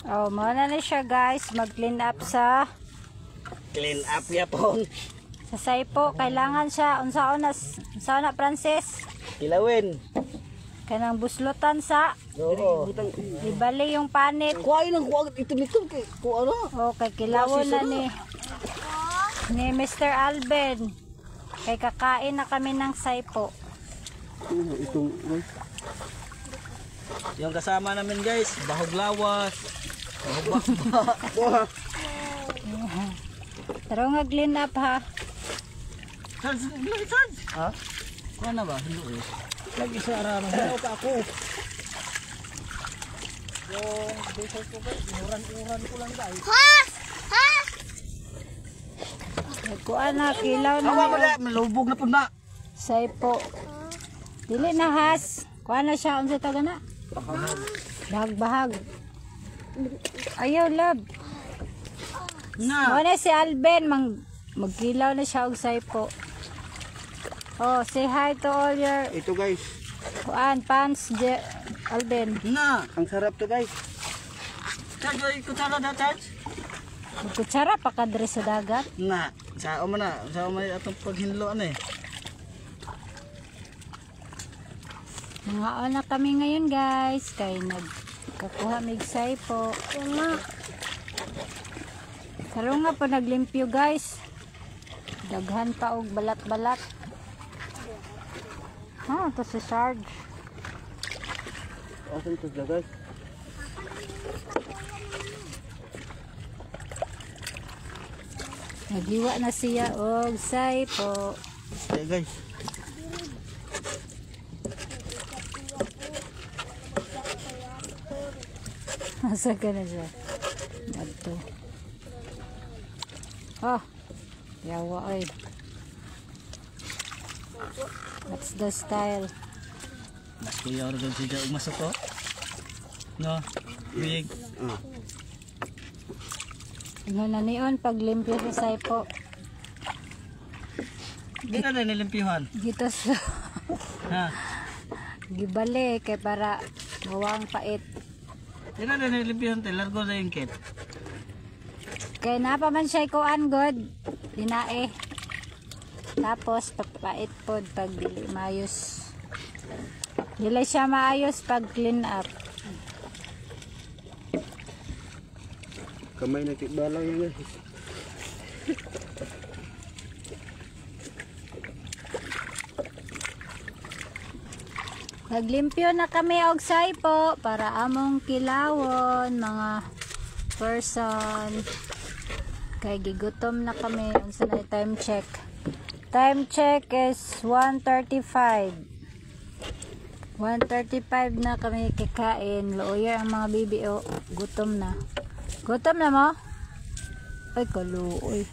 Oh, muna na siya guys. Mag-clean up sa yapon. sa saipo. Kailangan siya. Unsaon na Francis? Kilawin. Kanang buslutan sa. Oo. Ibali yung panit. Kuhain lang, ito kuha na. Okay, kilawon na ni Mr. Alben. Kay kakain na kami ng saipo. Itong yung kasama namin guys, bahog lawas. Bahog Pero nga clean up ha. Ha? Kuha na ba? Hindi eh. Lagi sa araw. Ano pa ako? Yung diesel ko guys, uran ko lang guys. Nagkuha na, kilaw na. Hawa mo na, malubog na po na. Saipo. Dili na has. Kuha na siya. Unsa taga na? Bahag-bahag. Ayaw love. Na. Muna si Alben. Magkilaw na siya og saipo. Oh, say hi to all your Ito guys. fans, Alben. Na. Ang sarap to guys. Charge, kutsara na charge. Kutsara pa ka diri sa dagat. Na. Sao man na. Sao man atong paghinlo ano eh. Nangaon na kami ngayon guys. Kay nagkakuha mig saipo. Karon nga po naglimpyo guys. Daghan pa og balat-balat. Ha, ito si Sarge. Asan to guys? Nagiwa na siya og saipo. Ayan guys. Asa ka na siya? Ito. Oh, yawa ay. That's the style. Mas kuya rin siya umasok ko. No, big. Ingon na niyon paglimpyo sa saipo. Hindi na nilimpyuhan. Dito sa Ha? gibali kay para mawang pait. Hindi na nilimpyuhan tayo. Largo na yung kit. Kay napa man siya kuan god. Dinae. Tapos papait pod pag dili maayos. Dili siya maayos pag clean up. Kamay na tikbalang yun guys. Naglimpyo na kami og saipo para among kilawon mga person. Kay gigutom na kami. Unsa na time check? Time check is 1:35. 1:35 na kami kikain. Lawyer ang mga bibi. Oh, gutom na. Gutom na mo? Ay, kaluoy.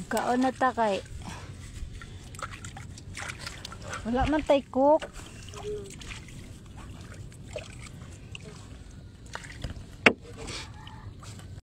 Magkaon na ta kay. Wala man tay cook.